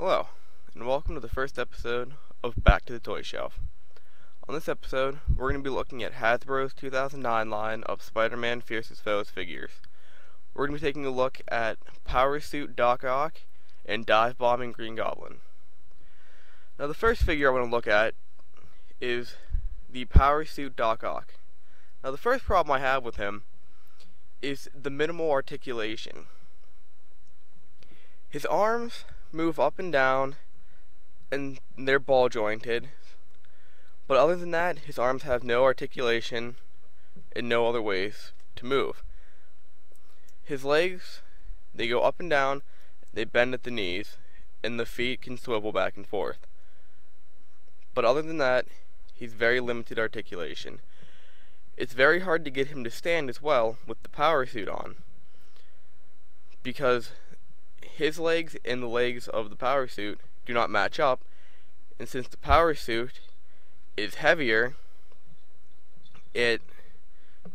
Hello, and welcome to the first episode of Back to the Toy Shelf. On this episode, we're going to be looking at Hasbro's 2009 line of Spider-Man Fiercest Foes figures. We're going to be taking a look at Power Suit Doc Ock and Dive Bombing Green Goblin. Now the first figure I want to look at is the Power Suit Doc Ock. Now the first problem I have with him is the minimal articulation. His arms move up and down and they're ball jointed, but other than that his arms have no articulation and no other ways to move. His legs, they go up and down, they bend at the knees, and the feet can swivel back and forth. But other than that, he's very limited articulation. It's very hard to get him to stand as well with the power suit on, because his legs and the legs of the power suit do not match up, and since the power suit is heavier, it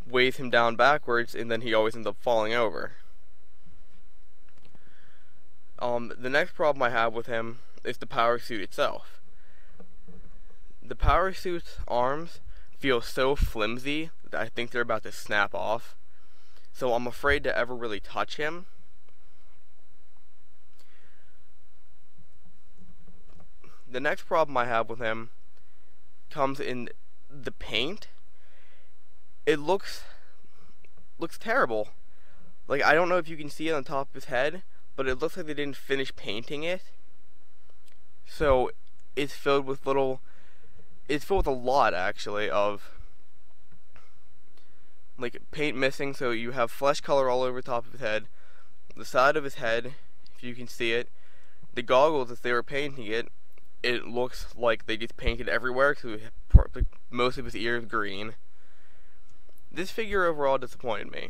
weighs him down backwards, and then he always ends up falling over. The next problem I have with him is the power suit itself. The power suit's arms feel so flimsy that I think they're about to snap off, so I'm afraid to ever really touch him. The next problem I have with him comes in the paint. It looks terrible. Like, I don't know if you can see it on top of his head, but it looks like they didn't finish painting it. So it's filled with a lot actually of like paint missing, so you have flesh color all over the top of his head, the side of his head, if you can see it. The goggles, if they were painting it, it looks like they just painted everywhere, because most of his ears green. This figure overall disappointed me.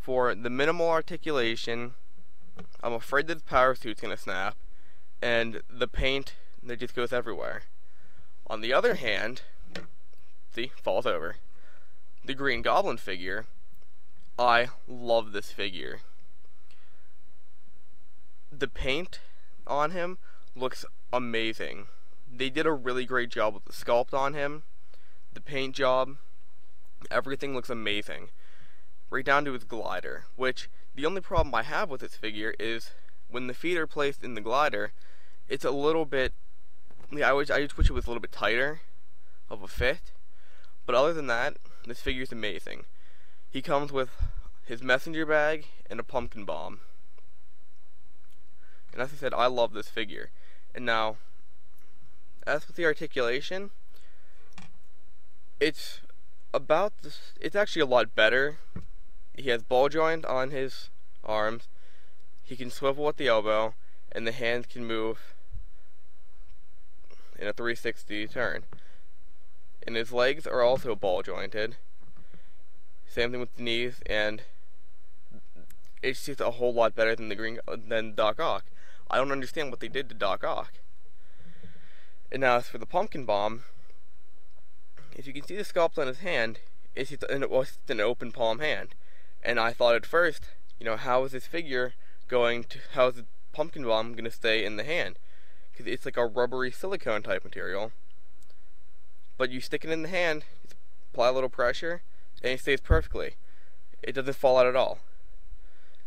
For the minimal articulation, I'm afraid that his power suit's gonna snap, and the paint that just goes everywhere. On the other hand, see, falls over. The Green Goblin figure, I love this figure. The paint on him looks amazing. They did a really great job with the sculpt on him. The paint job, everything looks amazing. Right down to his glider, which the only problem I have with this figure is when the feet are placed in the glider, it's a little bit, I just wish it was a little bit tighter of a fit. But other than that, this figure is amazing. He comes with his messenger bag and a pumpkin bomb. And as I said, I love this figure. And now, as with the articulation, it's actually a lot better. He has ball joint on his arms, he can swivel at the elbow, and the hands can move in a 360 turn. And his legs are also ball jointed. Same thing with the knees, and it's just a whole lot better than Doc Ock. I don't understand what they did to Doc Ock. And now as for the pumpkin bomb, if you can see the sculpt on his hand, it's just an open palm hand. And I thought at first, how is this figure how is the pumpkin bomb going to stay in the hand? Because it's like a rubbery silicone type material. But you stick it in the hand, apply a little pressure, and it stays perfectly. It doesn't fall out at all.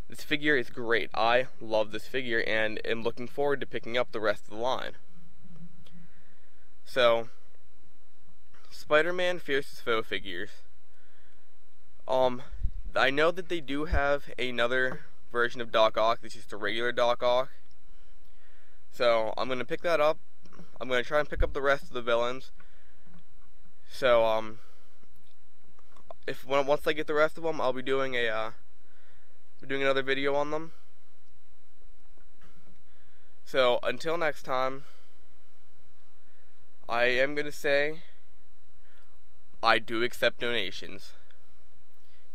This figure is great. I love this figure and am looking forward to picking up the rest of the line. So, Spider-Man Fiercest Foe figures. I know that they do have another version of Doc Ock. This is just a regular Doc Ock. So, I'm going to pick that up. I'm going to try and pick up the rest of the villains. So, once I get the rest of them, I'll be doing another video on them. So until next time, I am going to say I do accept donations.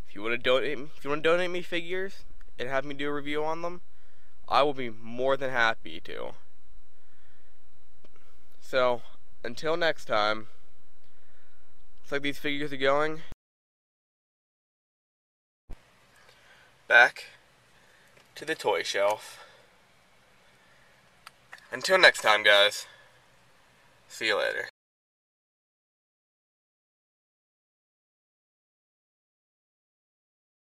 If you want to donate me figures and have me do a review on them, I will be more than happy to. So until next time, looks like these figures are going back to the toy shelf. Until next time, guys. See you later.